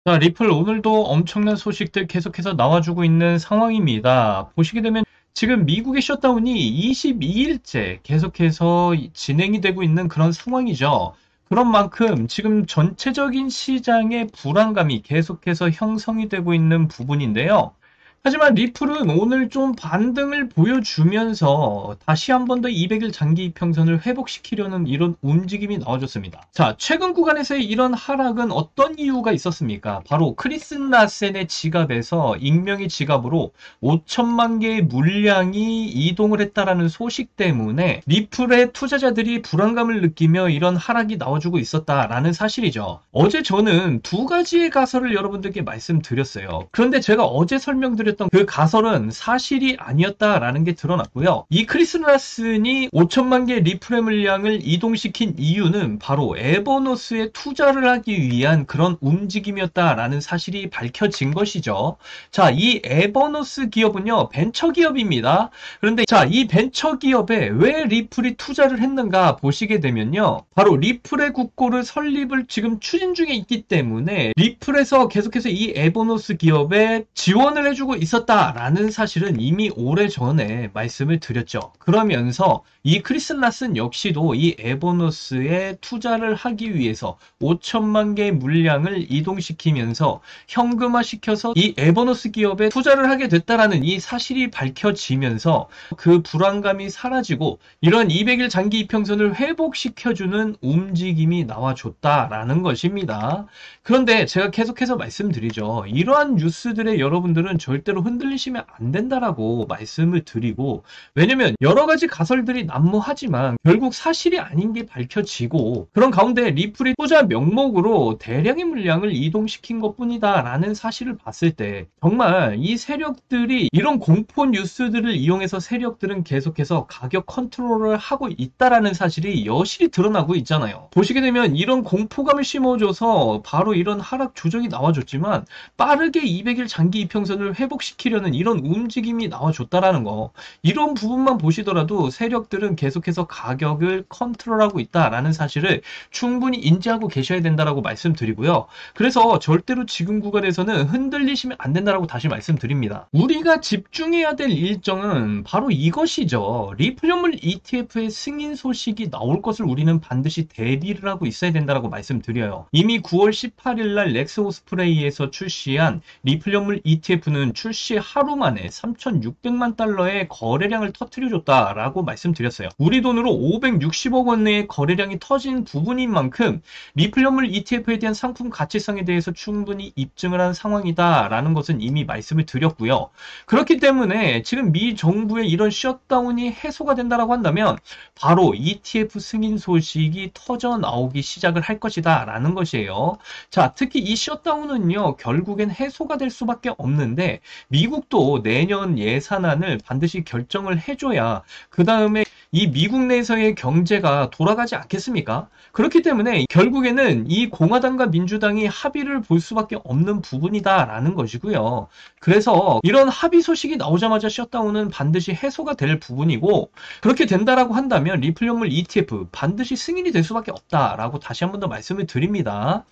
자, 리플 오늘도 엄청난 소식들 계속해서 나와주고 있는 상황입니다. 보시게 되면 지금 미국의 셧다운이 22일째 계속해서 진행이 되고 있는 그런 상황이죠. 그런 만큼 지금 전체적인 시장의 불안감이 계속해서 형성이 되고 있는 부분인데요. 하지만 리플은 오늘 좀 반등을 보여주면서 다시 한 번 더 200일 장기 이평선을 회복시키려는 이런 움직임이 나와줬습니다. 자, 최근 구간에서의 이런 하락은 어떤 이유가 있었습니까? 바로 크리스 라센의 지갑에서 익명의 지갑으로 5천만 개의 물량이 이동을 했다라는 소식 때문에 리플의 투자자들이 불안감을 느끼며 이런 하락이 나와주고 있었다라는 사실이죠. 어제 저는 두 가지의 가설을 여러분들께 말씀드렸어요. 그런데 제가 어제 설명드렸던 그 가설은 사실이 아니었다라는 게 드러났고요. 이 크리스마스니 5천만 개 리플의 물량을 이동시킨 이유는 바로 에버노스에 투자를 하기 위한 그런 움직임이었다라는 사실이 밝혀진 것이죠. 자, 이 에버노스 기업은요, 벤처 기업입니다. 그런데 자, 이 벤처 기업에 왜 리플이 투자를 했는가 보시게 되면요. 바로 리플의 국고를 설립을 지금 추진 중에 있기 때문에 리플에서 계속해서 이 에버노스 기업에 지원을 해주고 있었다라는 사실은 이미 오래전에 말씀을 드렸죠. 그러면서 이 크리스마스 역시도 이 에버노스에 투자를 하기 위해서 5천만 개의 물량을 이동시키면서 현금화시켜서 이 에버노스 기업에 투자를 하게 됐다라는 이 사실이 밝혀지면서 그 불안감이 사라지고 이런 200일 장기 이평선을 회복시켜주는 움직임이 나와줬다라는 것입니다. 그런데 제가 계속해서 말씀드리죠. 이러한 뉴스들에 여러분들은 절대로 흔들리시면 안 된다라고 말씀을 드리고, 왜냐면 여러 가지 가설들이 난무하지만 결국 사실이 아닌 게 밝혀지고, 그런 가운데 리플이 투자 명목으로 대량의 물량을 이동시킨 것뿐이다 라는 사실을 봤을 때 정말 이 세력들이 이런 공포 뉴스들을 이용해서 세력들은 계속해서 가격 컨트롤을 하고 있다라는 사실이 여실히 드러나고 있잖아요. 보시게 되면 이런 공포감을 심어줘서 바로 이런 하락 조정이 나와줬지만 빠르게 200일 장기 이평선을 회복시키려는 이런 움직임이 나와줬다라는 거, 이런 부분만 보시더라도 세력들은 계속해서 가격을 컨트롤하고 있다라는 사실을 충분히 인지하고 계셔야 된다라고 말씀드리고요. 그래서 절대로 지금 구간에서는 흔들리시면 안 된다라고 다시 말씀드립니다. 우리가 집중해야 될 일정은 바로 이것이죠. 리플연물 ETF의 승인 소식이 나올 것을 우리는 반드시 대비를 하고 있어야 된다라고 말씀드려요. 이미 9월 18일 날 렉스 오스프레이에서 출시한 리플연물 ETF는 출시 하루 만에 3,600만 달러의 거래량을 터뜨려줬다라고 말씀드렸어요. 우리 돈으로 560억 원의 거래량이 터진 부분인 만큼 리플연물 ETF에 대한 상품 가치성에 대해서 충분히 입증을 한 상황이다라는 것은 이미 말씀을 드렸고요. 그렇기 때문에 지금 미 정부의 이런 셧다운이 해소가 된다라고 한다면 바로 ETF 승인 소식이 터져 나오기 시작을 할 것이다 라는 것이에요. 자, 특히 이 셧다운은요, 결국엔 해소가 될 수밖에 없는데 미국도 내년 예산안을 반드시 결정을 해줘야 그 다음에 이 미국 내에서의 경제가 돌아가지 않겠습니까? 그렇기 때문에 결국에는 이 공화당과 민주당이 합의를 볼 수밖에 없는 부분이다라는 것이고요. 그래서 이런 합의 소식이 나오자마자 셧다운은 반드시 해소가 될 부분이고, 그렇게 된다라고 한다면 리플연물 ETF 반드시 승인이 될 수밖에 없다라고 다시 한 번 더 말씀을 드립니다.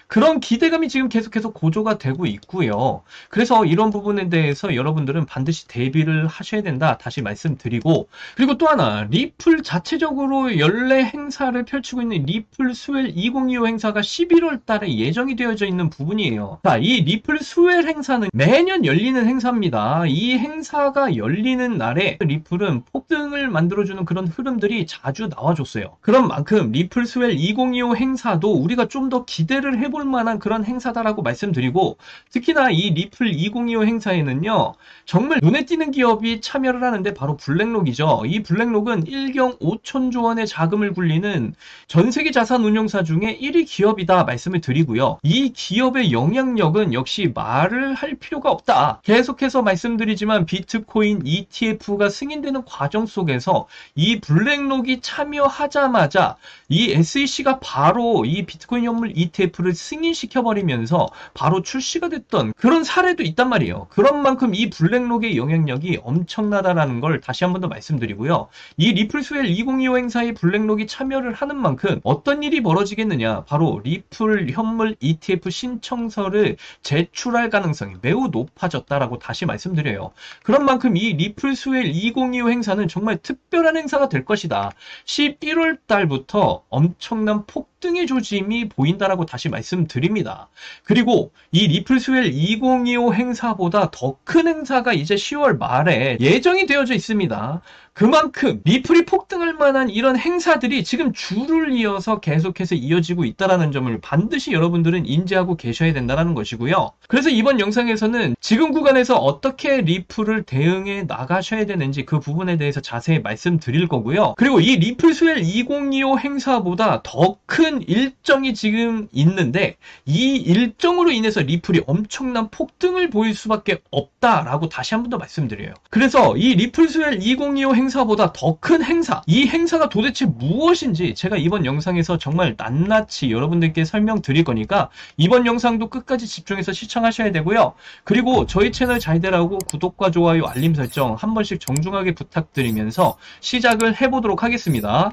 그런 기대감이 지금 계속해서 고조가 되고 있고요. 그래서 이런 부분에 대해서 여러분들은 반드시 대비를 하셔야 된다 다시 말씀드리고, 그리고 또 하나 리플 자체적으로 연례 행사를 펼치고 있는 리플 스웰 2025 행사가 11월 달에 예정이 되어져 있는 부분이에요. 자, 이 리플 스웰 행사는 매년 열리는 행사입니다. 이 행사가 열리는 날에 리플은 폭등을 만들어주는 그런 흐름들이 자주 나와줬어요. 그런 만큼 리플 스웰 2025 행사도 우리가 좀 더 기대를 해볼 만한 그런 행사다라고 말씀드리고, 특히나 이 리플 2025 행사에는요, 정말 눈에 띄는 기업이 참여를 하는데 바로 블랙록이죠. 이 블랙록은 1경 5천조 원의 자금을 굴리는 전 세계 자산 운용사 중에 1위 기업이다 말씀을 드리고요. 이 기업의 영향력은 역시 말을 할 필요가 없다. 계속해서 말씀드리지만 비트코인 ETF가 승인되는 과정 속에서 이 블랙록이 참여하자마자 이 SEC가 바로 이 비트코인 현물 ETF를 승인시켜버리면서 바로 출시가 됐던 그런 사례도 있단 말이에요. 그런 만큼 이 블랙록의 영향력이 엄청나다라는 걸 다시 한 번 더 말씀드리고요. 이 리플스웰 2025 행사에 블랙록이 참여를 하는 만큼 어떤 일이 벌어지겠느냐, 바로 리플 현물 ETF 신청서를 제출할 가능성이 매우 높아졌다라고 다시 말씀드려요. 그런 만큼 이 리플스웰 2025 행사는 정말 특별한 행사가 될 것이다. 11월 달부터 엄청난 폭등의 조짐이 보인다라고 다시 말씀드립니다. 그리고 이 리플스웰 2025 행사보다 더 큰 행사가 이제 10월 말에 예정이 되어져 있습니다. 그만큼 리플이 폭등할 만한 이런 행사들이 지금 줄을 이어서 계속해서 이어지고 있다는 점을 반드시 여러분들은 인지하고 계셔야 된다는 것이고요. 그래서 이번 영상에서는 지금 구간에서 어떻게 리플을 대응해 나가셔야 되는지 그 부분에 대해서 자세히 말씀드릴 거고요. 그리고 이 리플스웰 2025 행사보다 더 큰 일정이 지금 있는데 이 일정으로 인해서 리플이 엄청난 폭등을 보일 수밖에 없다라고 다시 한 번 더 말씀드려요. 그래서 이 리플스웰 2025 행사보다 더 큰 행사, 이 행사가 도대체 무엇인지 제가 이번 영상에서 정말 낱낱이 여러분들께 설명드릴 거니까 이번 영상도 끝까지 집중해서 시청하셔야 되고요. 그리고 저희 채널 잘 되라고 구독과 좋아요, 알림 설정 한 번씩 정중하게 부탁드리면서 시작을 해보도록 하겠습니다.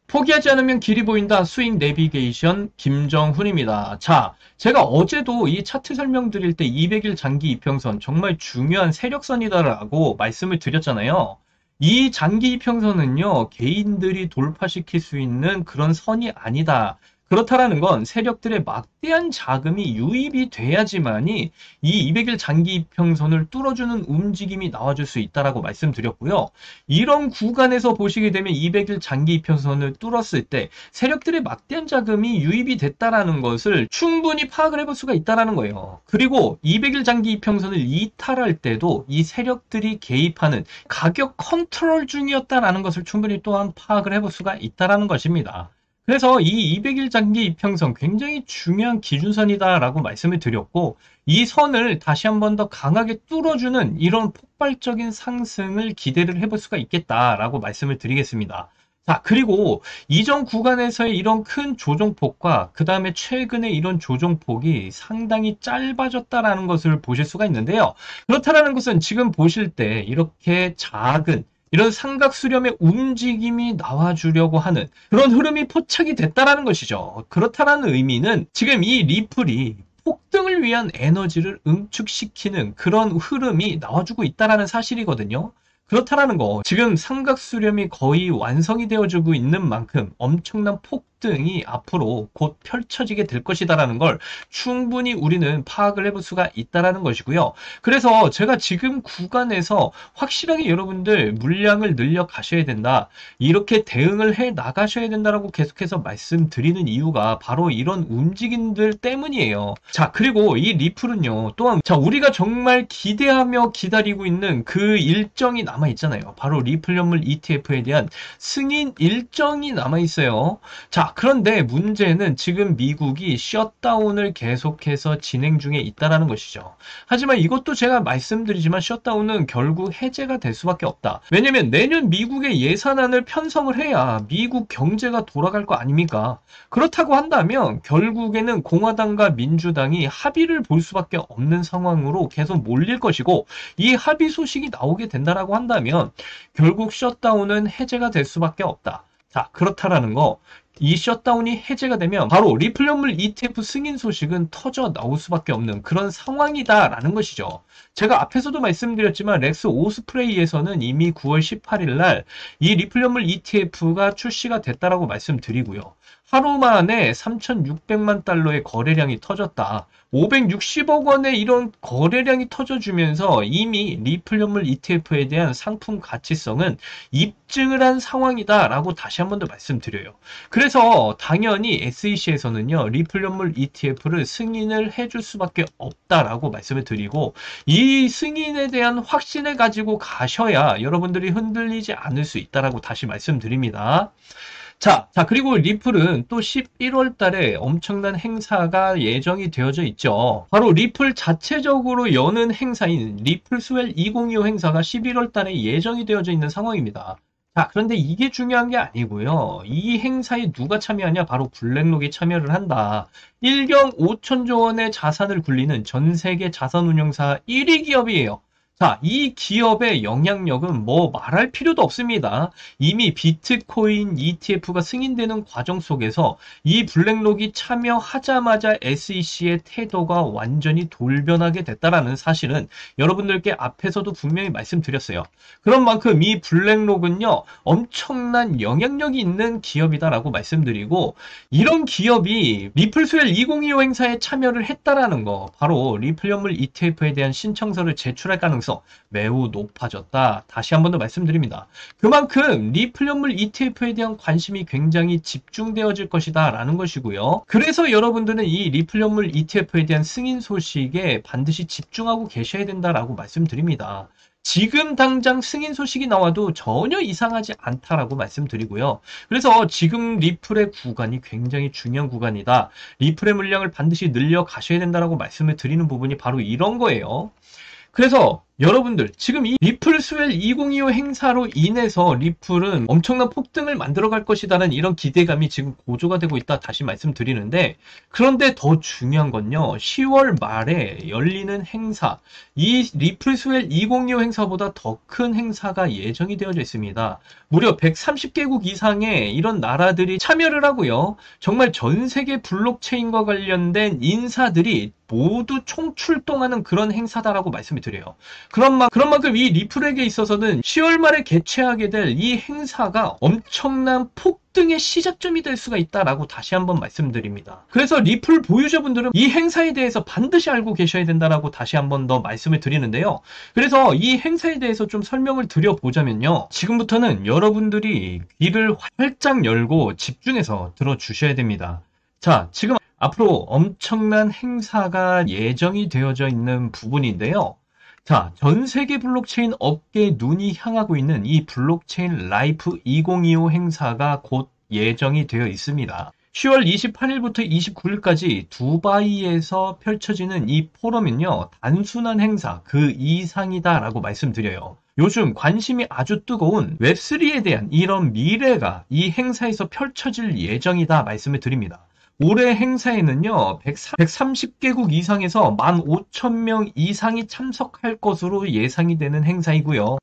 포기하지 않으면 길이 보인다. 스윙 내비게이션 김정훈입니다. 자, 제가 어제도 이 차트 설명드릴 때 200일 장기 이평선 정말 중요한 세력선이다라고 말씀을 드렸잖아요. 이 장기 이평선은요, 개인들이 돌파시킬 수 있는 그런 선이 아니다. 그렇다라는 건 세력들의 막대한 자금이 유입이 돼야지만이 이 200일 장기 이평선을 뚫어주는 움직임이 나와줄 수 있다라고 말씀드렸고요. 이런 구간에서 보시게 되면 200일 장기 이평선을 뚫었을 때 세력들의 막대한 자금이 유입이 됐다라는 것을 충분히 파악을 해볼 수가 있다라는 거예요. 그리고 200일 장기 이평선을 이탈할 때도 이 세력들이 개입하는 가격 컨트롤 중이었다라는 것을 충분히 또한 파악을 해볼 수가 있다라는 것입니다. 그래서 이 200일 장기 이평선 굉장히 중요한 기준선이다라고 말씀을 드렸고 이 선을 다시 한 번 더 강하게 뚫어주는 이런 폭발적인 상승을 기대를 해볼 수가 있겠다라고 말씀을 드리겠습니다. 자, 그리고 이전 구간에서의 이런 큰 조정폭과 그 다음에 최근에 이런 조정폭이 상당히 짧아졌다라는 것을 보실 수가 있는데요. 그렇다라는 것은 지금 보실 때 이렇게 작은 이런 삼각 수렴의 움직임이 나와주려고 하는 그런 흐름이 포착이 됐다라는 것이죠. 그렇다라는 의미는 지금 이 리플이 폭등을 위한 에너지를 응축시키는 그런 흐름이 나와주고 있다라는 사실이거든요. 그렇다라는 거, 지금 삼각 수렴이 거의 완성이 되어주고 있는 만큼 엄청난 폭등이 앞으로 곧 펼쳐지게 될 것이다라는 걸 충분히 우리는 파악을 해볼 수가 있다라는 것이고요. 그래서 제가 지금 구간에서 확실하게 여러분들 물량을 늘려 가셔야 된다, 이렇게 대응을 해 나가셔야 된다라고 계속해서 말씀드리는 이유가 바로 이런 움직임들 때문이에요. 자, 그리고 이 리플은요, 또한 자, 우리가 정말 기대하며 기다리고 있는 그 일정이 남아 있잖아요. 바로 리플 현물 ETF에 대한 승인 일정이 남아 있어요. 자, 그런데 문제는 지금 미국이 셧다운을 계속해서 진행 중에 있다라는 것이죠. 하지만 이것도 제가 말씀드리지만 셧다운은 결국 해제가 될 수밖에 없다. 왜냐면 내년 미국의 예산안을 편성을 해야 미국 경제가 돌아갈 거 아닙니까? 그렇다고 한다면 결국에는 공화당과 민주당이 합의를 볼 수밖에 없는 상황으로 계속 몰릴 것이고, 이 합의 소식이 나오게 된다라고 한다면 결국 셧다운은 해제가 될 수밖에 없다. 자, 그렇다라는 거, 이 셧다운이 해제가 되면 바로 리플 현물 ETF 승인 소식은 터져 나올 수밖에 없는 그런 상황이다라는 것이죠. 제가 앞에서도 말씀드렸지만 렉스 오스프레이에서는 이미 9월 18일 날 이 리플 현물 ETF가 출시가 됐다라고 말씀드리고요. 하루 만에 3,600만 달러의 거래량이 터졌다. 560억 원의 이런 거래량이 터져주면서 이미 리플 현물 ETF에 대한 상품 가치성은 입증을 한 상황이다라고 다시 한 번 더 말씀드려요. 그래서 당연히 SEC에서는요, 리플 현물 ETF를 승인을 해줄 수밖에 없다라고 말씀을 드리고, 이 승인에 대한 확신을 가지고 가셔야 여러분들이 흔들리지 않을 수 있다라고 다시 말씀드립니다. 자, 그리고 리플은 또 11월 달에 엄청난 행사가 예정이 되어져 있죠. 바로 리플 자체적으로 여는 행사인 리플스웰 2025 행사가 11월 달에 예정이 되어져 있는 상황입니다. 자, 그런데 이게 중요한 게 아니고요. 이 행사에 누가 참여하냐? 바로 블랙록이 참여를 한다. 1경 5천조 원의 자산을 굴리는 전 세계 자산운용사 1위 기업이에요. 자, 이 기업의 영향력은 뭐 말할 필요도 없습니다. 이미 비트코인 ETF가 승인되는 과정 속에서 이 블랙록이 참여하자마자 SEC의 태도가 완전히 돌변하게 됐다라는 사실은 여러분들께 앞에서도 분명히 말씀드렸어요. 그런 만큼 이 블랙록은요, 엄청난 영향력이 있는 기업이다라고 말씀드리고, 이런 기업이 리플스웰 2025 행사에 참여를 했다라는 거, 바로 리플 연물 ETF에 대한 신청서를 제출할 가능성 매우 높아졌다. 다시 한 번 더 말씀드립니다. 그만큼 리플 연물 ETF에 대한 관심이 굉장히 집중되어질 것이다 라는 것이고요. 그래서 여러분들은 이 리플 연물 ETF에 대한 승인 소식에 반드시 집중하고 계셔야 된다라고 말씀드립니다. 지금 당장 승인 소식이 나와도 전혀 이상하지 않다라고 말씀드리고요. 그래서 지금 리플의 구간이 굉장히 중요한 구간이다. 리플의 물량을 반드시 늘려 가셔야 된다라고 말씀을 드리는 부분이 바로 이런 거예요. 그래서 여러분들 지금 이 리플스웰 2025 행사로 인해서 리플은 엄청난 폭등을 만들어갈 것이라는 이런 기대감이 지금 고조가 되고 있다 다시 말씀드리는데, 그런데 더 중요한 건요, 10월 말에 열리는 행사, 이 리플스웰 2025 행사보다 더 큰 행사가 예정이 되어져 있습니다. 무려 130개국 이상의 이런 나라들이 참여를 하고요, 정말 전 세계 블록체인과 관련된 인사들이 모두 총출동하는 그런 행사다라고 말씀을 드려요. 그런 만큼 이 리플에게 있어서는 10월 말에 개최하게 될 이 행사가 엄청난 폭등의 시작점이 될 수가 있다라고 다시 한번 말씀드립니다. 그래서 리플 보유자분들은 이 행사에 대해서 반드시 알고 계셔야 된다라고 다시 한번 더 말씀을 드리는데요. 그래서 이 행사에 대해서 좀 설명을 드려보자면요. 지금부터는 여러분들이 귀를 활짝 열고 집중해서 들어주셔야 됩니다. 자, 지금 앞으로 엄청난 행사가 예정이 되어져 있는 부분인데요. 자, 전 세계 블록체인 업계에 눈이 향하고 있는 이 블록체인 라이프 2025 행사가 곧 예정이 되어 있습니다. 10월 28일부터 29일까지 두바이에서 펼쳐지는 이 포럼은요, 단순한 행사 그 이상이다라고 말씀드려요. 요즘 관심이 아주 뜨거운 웹3에 대한 이런 미래가 이 행사에서 펼쳐질 예정이다 말씀을 드립니다. 올해 행사에는요, 130개국 이상에서 15,000명 이상이 참석할 것으로 예상이 되는 행사이고요.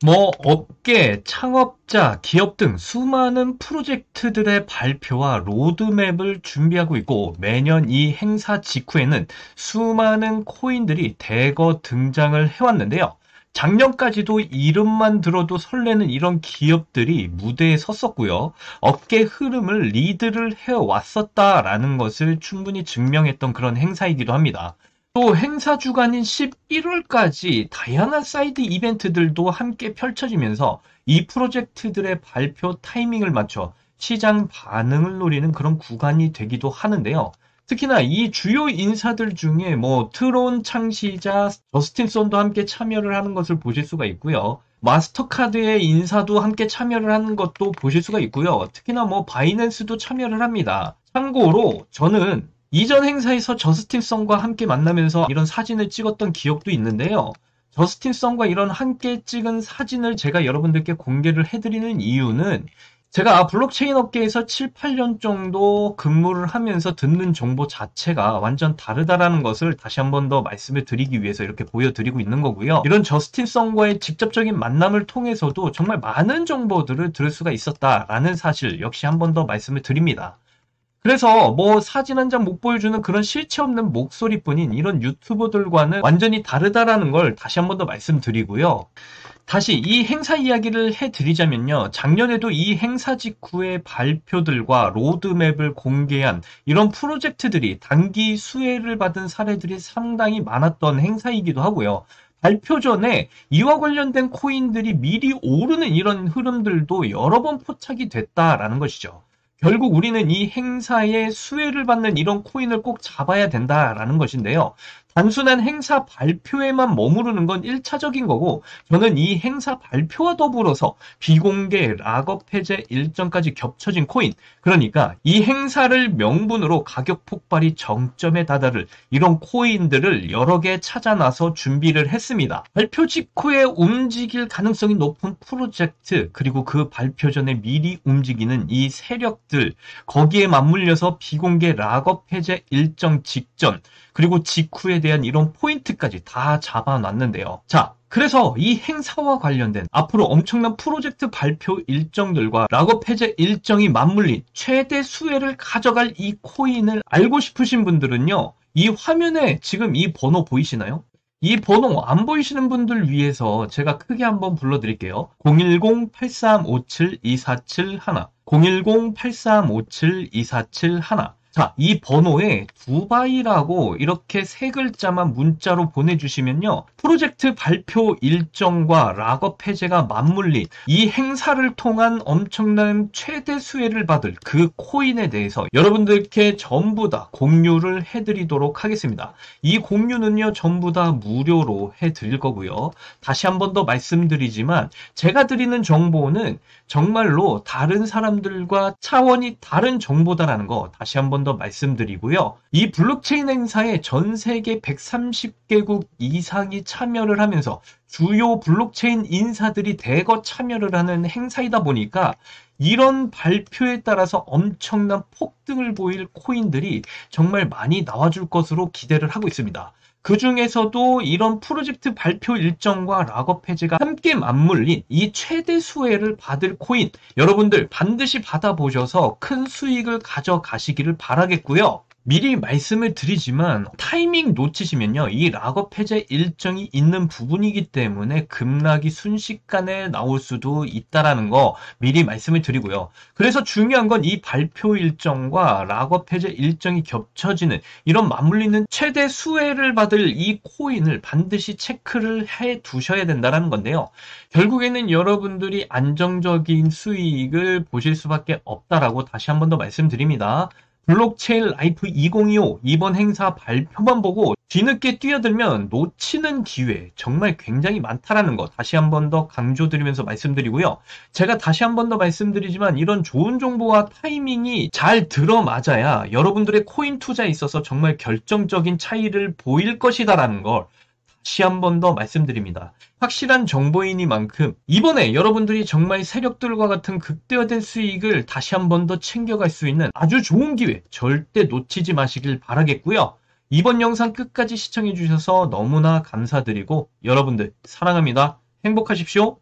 업계, 창업자, 기업 등 수많은 프로젝트들의 발표와 로드맵을 준비하고 있고, 매년 이 행사 직후에는 수많은 코인들이 대거 등장을 해왔는데요. 작년까지도 이름만 들어도 설레는 이런 기업들이 무대에 섰었고요. 업계 흐름을 리드를 해왔었다라는 것을 충분히 증명했던 그런 행사이기도 합니다. 또 행사 주간인 11월까지 다양한 사이드 이벤트들도 함께 펼쳐지면서 이 프로젝트들의 발표 타이밍을 맞춰 시장 반응을 노리는 그런 구간이 되기도 하는데요. 특히나 이 주요 인사들 중에 트론 창시자 저스틴 son도 함께 참여를 하는 것을 보실 수가 있고요. 마스터카드의 인사도 함께 참여를 하는 것도 보실 수가 있고요. 특히나 바이낸스도 참여를 합니다. 참고로 저는 이전 행사에서 저스틴 son과 함께 만나면서 이런 사진을 찍었던 기억도 있는데요. 저스틴 son과 이런 함께 찍은 사진을 제가 여러분들께 공개를 해드리는 이유는, 제가 블록체인 업계에서 7, 8년 정도 근무를 하면서 듣는 정보 자체가 완전 다르다라는 것을 다시 한 번 더 말씀을 드리기 위해서 이렇게 보여드리고 있는 거고요. 이런 저스틴 son과의 직접적인 만남을 통해서도 정말 많은 정보들을 들을 수가 있었다라는 사실 역시 한 번 더 말씀을 드립니다. 그래서 사진 한 장 못 보여주는 그런 실체 없는 목소리뿐인 이런 유튜버들과는 완전히 다르다라는 걸 다시 한 번 더 말씀드리고요. 다시 이 행사 이야기를 해드리자면요. 작년에도 이 행사 직후의 발표들과 로드맵을 공개한 이런 프로젝트들이 단기 수혜를 받은 사례들이 상당히 많았던 행사이기도 하고요. 발표 전에 이와 관련된 코인들이 미리 오르는 이런 흐름들도 여러 번 포착이 됐다라는 것이죠. 결국 우리는 이 행사에 수혜를 받는 이런 코인을 꼭 잡아야 된다라는 것인데요. 단순한 행사 발표에만 머무르는 건 1차적인 거고, 저는 이 행사 발표와 더불어서 비공개 락업 해제 일정까지 겹쳐진 코인, 그러니까 이 행사를 명분으로 가격 폭발이 정점에 다다를 이런 코인들을 여러 개 찾아놔서 준비를 했습니다. 발표 직후에 움직일 가능성이 높은 프로젝트, 그리고 그 발표 전에 미리 움직이는 이 세력들, 거기에 맞물려서 비공개 락업 해제 일정 직전, 그리고 직후에 대한 이런 포인트까지 다 잡아놨는데요. 자, 그래서 이 행사와 관련된 앞으로 엄청난 프로젝트 발표 일정들과 락업 해제 일정이 맞물린 최대 수혜를 가져갈 이 코인을 알고 싶으신 분들은요, 이 화면에 지금 이 번호 보이시나요? 이 번호 안 보이시는 분들 위해서 제가 크게 한번 불러드릴게요. 010-8357-2471, 010-8357-2471. 자, 이 번호에 두바이라고 이렇게 세 글자만 문자로 보내주시면요, 프로젝트 발표 일정과 락업 해제가 맞물린 이 행사를 통한 엄청난 최대 수혜를 받을 그 코인에 대해서 여러분들께 전부 다 공유를 해드리도록 하겠습니다. 이 공유는요, 전부 다 무료로 해드릴 거고요. 다시 한 번 더 말씀드리지만, 제가 드리는 정보는 정말로 다른 사람들과 차원이 다른 정보다라는 거 다시 한 번 더 말씀드리고요. 이 블록체인 행사에 전 세계 130개국 이상이 참여를 하면서 주요 블록체인 인사들이 대거 참여를 하는 행사이다 보니까 이런 발표에 따라서 엄청난 폭등을 보일 코인들이 정말 많이 나와줄 것으로 기대를 하고 있습니다. 그 중에서도 이런 프로젝트 발표 일정과 락업 해제가 함께 맞물린 이 최대 수혜를 받을 코인, 여러분들 반드시 받아보셔서 큰 수익을 가져가시기를 바라겠고요. 미리 말씀을 드리지만 타이밍 놓치시면요, 이 락업 해제 일정이 있는 부분이기 때문에 급락이 순식간에 나올 수도 있다라는 거 미리 말씀을 드리고요. 그래서 중요한 건 이 발표 일정과 락업 해제 일정이 겹쳐지는 이런 맞물리는 최대 수혜를 받을 이 코인을 반드시 체크를 해 두셔야 된다는 건데요. 결국에는 여러분들이 안정적인 수익을 보실 수밖에 없다라고 다시 한 번 더 말씀드립니다. 블록체인 라이프 2025 이번 행사 발표만 보고 뒤늦게 뛰어들면 놓치는 기회 정말 굉장히 많다라는 거 다시 한 번 더 강조드리면서 말씀드리고요. 제가 다시 한 번 더 말씀드리지만 이런 좋은 정보와 타이밍이 잘 들어맞아야 여러분들의 코인 투자에 있어서 정말 결정적인 차이를 보일 것이다라는 걸 다시 한 번 더 말씀드립니다. 확실한 정보이니만큼 이번에 여러분들이 정말 세력들과 같은 극대화된 수익을 다시 한 번 더 챙겨갈 수 있는 아주 좋은 기회 절대 놓치지 마시길 바라겠고요. 이번 영상 끝까지 시청해 주셔서 너무나 감사드리고 여러분들 사랑합니다. 행복하십시오.